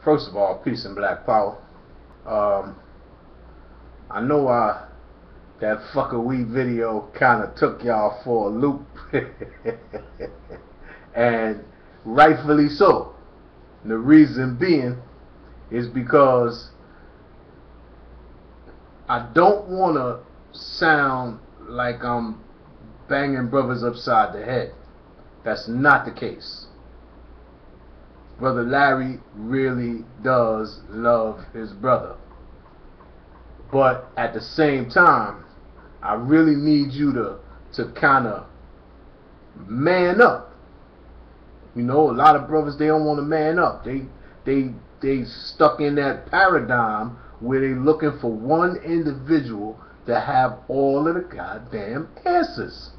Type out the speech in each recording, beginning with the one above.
First of all, peace and black power. Um, I know that fucker weed video kind of took y'all for a loop, and rightfully so. The reason being is because I don't want to sound like I'm banging brothers upside the head. That's not the case. Brother Larry really does love his brother. But at the same time, I really need you to kind of man up. You know, a lot of brothers, they don't want to man up. They stuck in that paradigm where they looking for one individual to have all of the goddamn answers.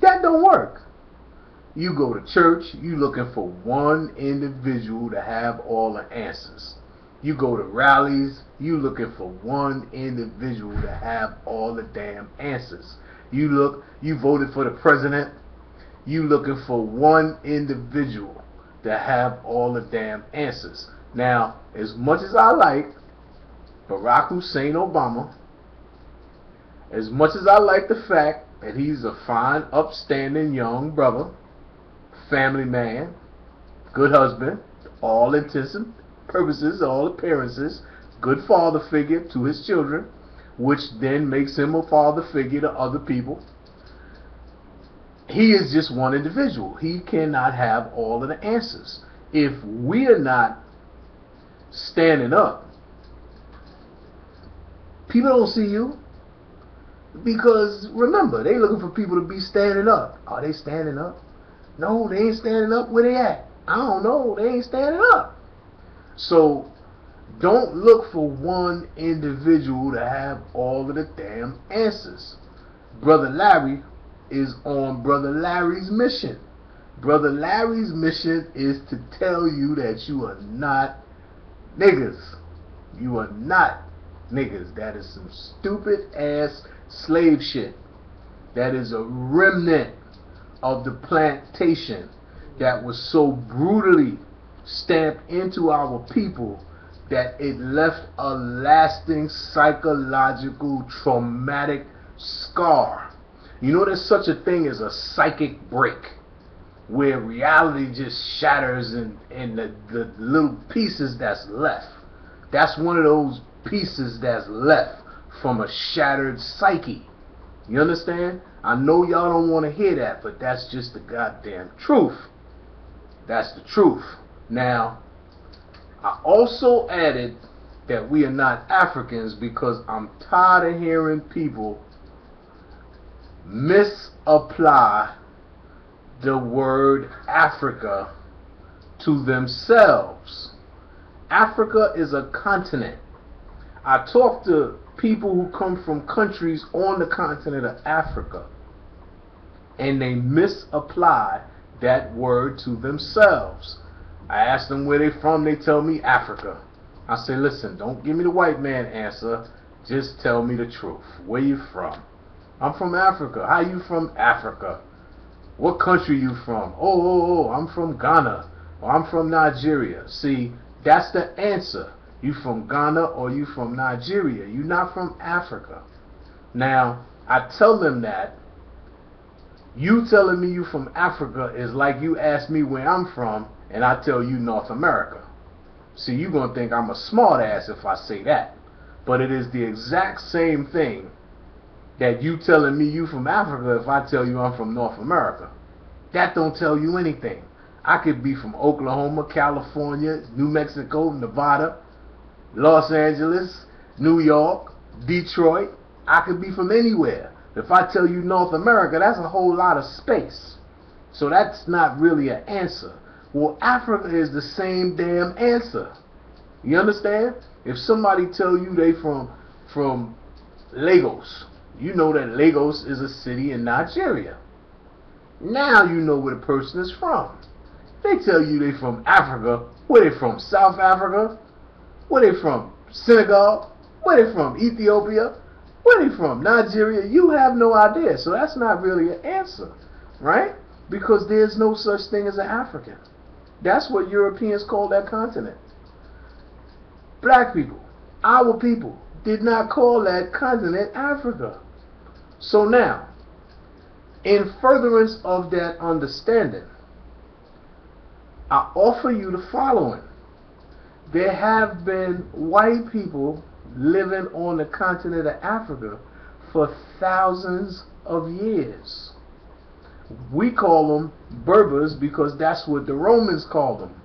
That don't work. You go to church, you looking for one individual to have all the answers. You go to rallies, you looking for one individual to have all the damn answers. You voted for the president, you looking for one individual to have all the damn answers. Now, as much as I like Barack Hussein Obama, as much as I like the fact that he's a fine, upstanding young brother, family man, good husband, all intents and purposes, all appearances, good father figure to his children, which then makes him a father figure to other people. He is just one individual. He cannot have all of the answers. If we are not standing up, people don't see you. Because remember, they looking for people to be standing up. Are they standing up? No, they ain't standing up. Where they at? I don't know. They ain't standing up. So don't look for one individual to have all of the damn answers. Brother Larry is on Brother Larry's mission. Brother Larry's mission is to tell you that you are not niggas. You are not niggas. That is some stupid ass slave shit. That is a remnant of the plantation that was so brutally stamped into our people that it left a lasting psychological traumatic scar. You know, there's such a thing as a psychic break, where reality just shatters and the little pieces that's left. That's one of those pieces that's left from a shattered psyche. You understand? I know y'all don't want to hear that, but that's just the goddamn truth. That's the truth. Now, I also added that we are not Africans because I'm tired of hearing people misapply the word Africa to themselves. Africa is a continent. I talk to people who come from countries on the continent of Africa, and they misapply that word to themselves. I ask them where they from, they tell me Africa. I say, listen, don't give me the white man answer, just tell me the truth. Where you from? I'm from Africa. How you from Africa? What country you from? Oh, I'm from Ghana, or I'm from Nigeria. See, that's the answer. You from Ghana or you from Nigeria. You not from Africa. Now, I tell them that. You telling me you from Africa is like you ask me where I'm from and I tell you North America. See, you gonna think I'm a smart ass if I say that. But it is the exact same thing that you telling me you from Africa if I tell you I'm from North America. That don't tell you anything. I could be from Oklahoma, California, New Mexico, Nevada, Los Angeles, New York, Detroit. I could be from anywhere. If I tell you North America, that's a whole lot of space. So that's not really an answer. Well, Africa is the same damn answer. You understand? If somebody tell you they from Lagos, you know that Lagos is a city in Nigeria. Now you know where the person is from. They tell you they from Africa. Where they from? South Africa? Where they from? Senegal? Where they from? Ethiopia? Where they from? Nigeria? You have no idea. So that's not really an answer, right? Because there's no such thing as an African. That's what Europeans call that continent. Black people, our people, did not call that continent Africa. So now, in furtherance of that understanding, I offer you the following. There have been white people living on the continent of Africa for thousands of years. We call them Berbers because that's what the Romans called them.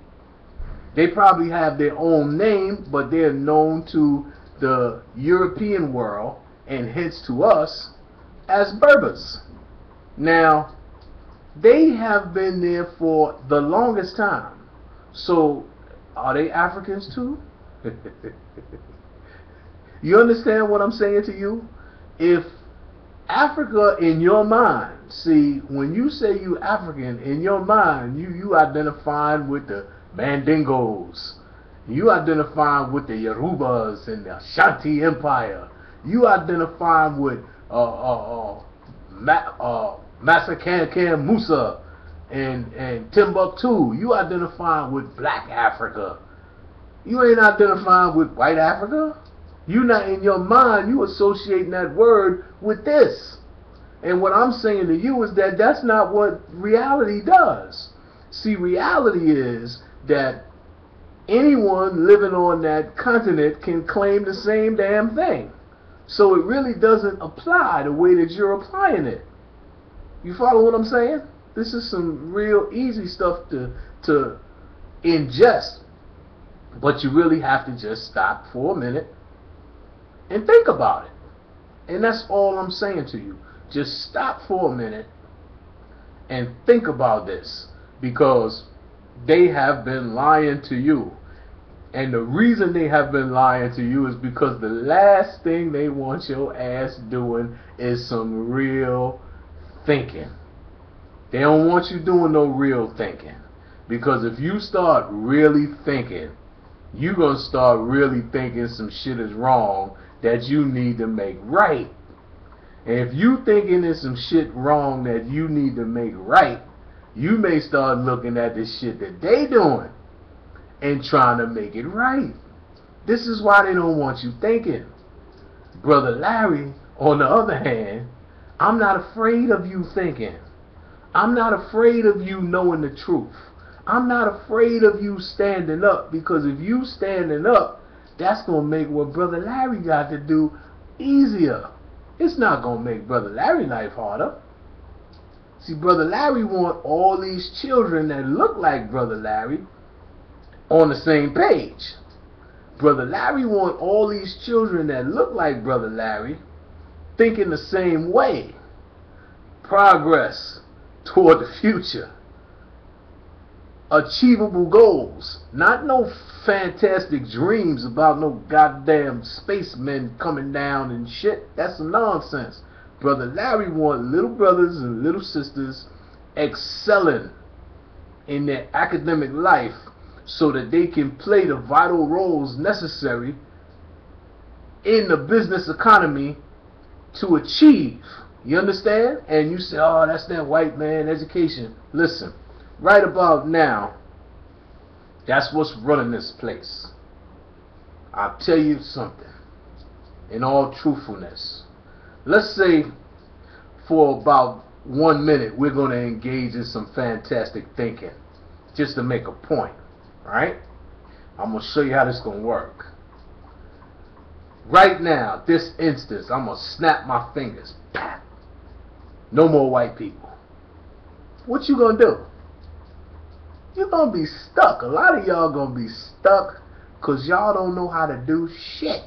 They probably have their own name, but they're known to the European world and hence to us as Berbers. Now, they have been there for the longest time. So, are they Africans too? You understand what I'm saying to you? If Africa in your mind, see, when you say you African, in your mind, you identifying with the Mandingos. You identifying with the Yorubas and the Ashanti Empire. You identifying with Masakankan Musa and Timbuktu. You identifying with Black Africa. You ain't identifying with White Africa. You not, in your mind, you associating that word with this. And what I'm saying to you is that that's not what reality does. See, reality is that anyone living on that continent can claim the same damn thing. So it really doesn't apply the way that you're applying it. You follow what I'm saying? This is some real easy stuff to ingest. But you really have to just stop for a minute and think about it. And that's all I'm saying to you. Just stop for a minute and think about this, because they have been lying to you. And the reason they have been lying to you is because the last thing they want your ass doing is some real thinking. They don't want you doing no real thinking. Because if you start really thinking, you're going to start really thinking some shit is wrong that you need to make right. And if you thinking there's some shit wrong that you need to make right, you may start looking at the shit that they doing and trying to make it right. This is why they don't want you thinking. Brother Larry, on the other hand, I'm not afraid of you thinking. I'm not afraid of you knowing the truth. I'm not afraid of you standing up, because if you standing up, that's going to make what Brother Larry got to do easier. It's not going to make Brother Larry's life harder. See, Brother Larry want all these children that look like Brother Larry on the same page. Brother Larry want all these children that look like Brother Larry thinking the same way. Progress toward the future. Achievable goals. Not no fantastic dreams about no goddamn spacemen coming down and shit. That's some nonsense. Brother Larry want little brothers and little sisters excelling in their academic life so that they can play the vital roles necessary in the business economy to achieve. You understand? And you say, oh, that's that white man education. Listen, right about now, that's what's running this place. I'll tell you something, in all truthfulness. Let's say for about 1 minute we're going to engage in some fantastic thinking just to make a point. Alright? I'm going to show you how this is going to work. Right now, this instance, I'm going to snap my fingers. Pap. No more white people. What you going to do? You're going to be stuck. A lot of y'all going to be stuck because y'all don't know how to do shit.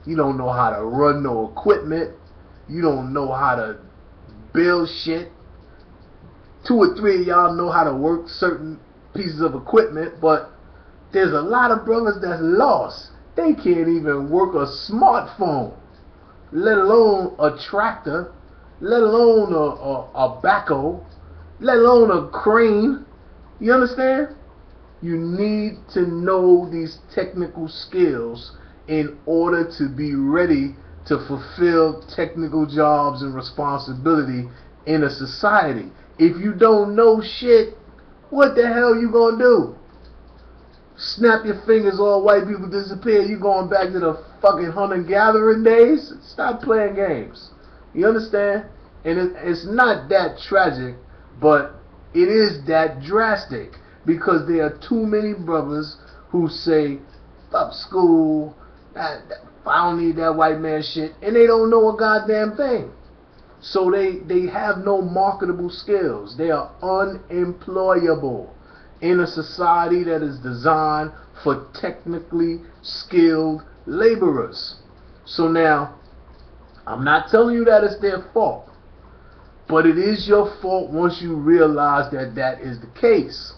You don't know how to run no equipment. You don't know how to build shit. 2 or 3 of y'all know how to work certain pieces of equipment, but there's a lot of brothers that's lost. They can't even work a smartphone, let alone a tractor, let alone a backhoe, let alone a crane. You understand? You need to know these technical skills in order to be ready to fulfill technical jobs and responsibility in a society. If you don't know shit, what the hell you gonna do? snap your fingers, all white people disappear. You going back to the fucking hunter-gathering days? Stop playing games. You understand? And it's not that tragic, but it is that drastic, because there are too many brothers who say, fuck school, I don't need that white man shit, and they don't know a goddamn thing. So they have no marketable skills. They are unemployable in a society that is designed for technically skilled laborers. So now, I'm not telling you that it's their fault, but it is your fault once you realize that that is the case.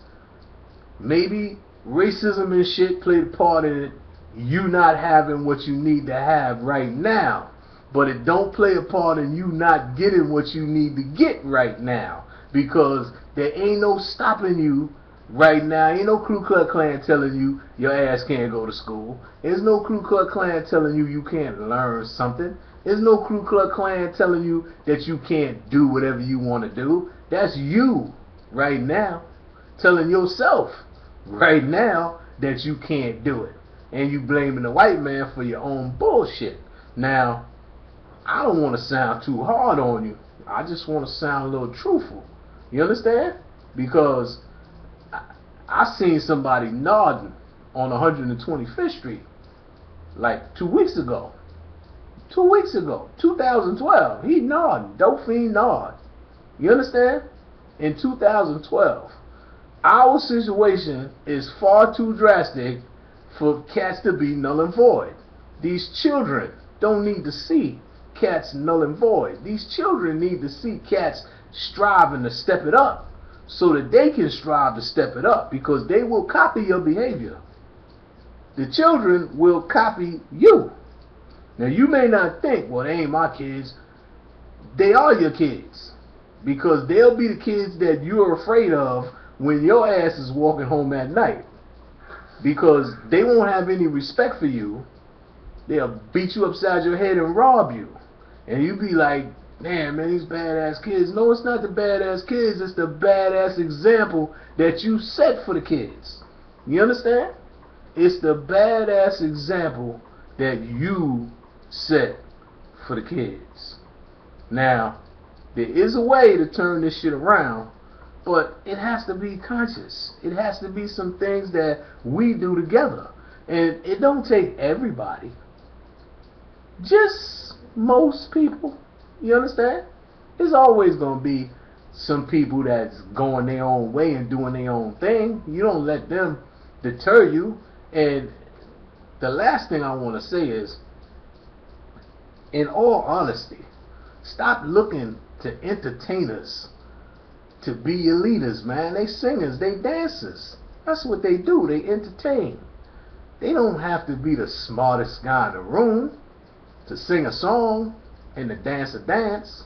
Maybe racism and shit played a part in it, you not having what you need to have right now. But it don't play a part in you not getting what you need to get right now, because there ain't no stopping you right now. Ain't no Ku Klux Klan telling you your ass can't go to school. There's no Ku Klux Klan telling you you can't learn something. There's no Ku Klux Klan telling you that you can't do whatever you want to do. That's you right now telling yourself right now that you can't do it, and you blaming the white man for your own bullshit. Now, I don't want to sound too hard on you. I just want to sound a little truthful. You understand? Because I seen somebody nodding on 125th Street like 2 weeks ago. 2 weeks ago, 2012. He nodding. Dope fiend nod. You understand? In 2012. Our situation is far too drastic for cats to be null and void. These children don't need to see cats null and void. These children need to see cats striving to step it up so that they can strive to step it up, because they will copy your behavior. The children will copy you. Now, you may not think, well, they ain't my kids. They are your kids, because they'll be the kids that you're afraid of when your ass is walking home at night, because they won't have any respect for you. They'll beat you upside your head and rob you. And you be like, damn, man, these badass kids. No, it's not the badass kids. It's the badass example that you set for the kids. You understand? It's the badass example that you set for the kids. Now, there is a way to turn this shit around, but it has to be conscious. It has to be some things that we do together. And it don't take everybody. Just most people. You understand? There's always going to be some people that's going their own way and doing their own thing. You don't let them deter you. And the last thing I want to say is, in all honesty, stop looking to entertainers to be your leaders, man. They singers, they dancers. That's what they do. They entertain. They don't have to be the smartest guy in the room to sing a song and to dance a dance.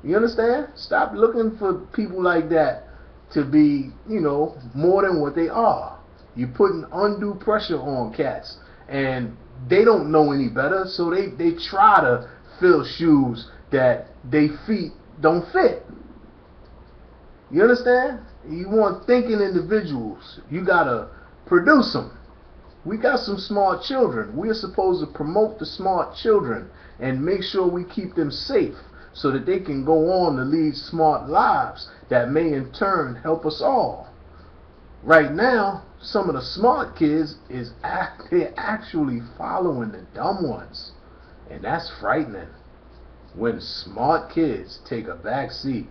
You understand? Stop looking for people like that to be, you know, more than what they are. You're putting undue pressure on cats, and they don't know any better, so they try to fill shoes that they feet don't fit. You understand? You want thinking individuals. You gotta produce them. We got some smart children. We are supposed to promote the smart children and make sure we keep them safe so that they can go on to lead smart lives that may in turn help us all. Right now, some of the smart kids they're actually following the dumb ones, and that's frightening. When smart kids take a back seat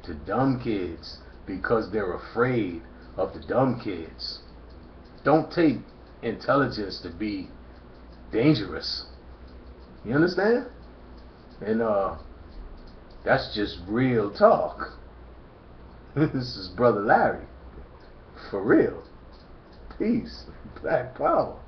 to dumb kids because they're afraid of the dumb kids. Don't take intelligence to be dangerous. You understand? And that's just real talk. This is Brother Larry. For real. Peace. Black power.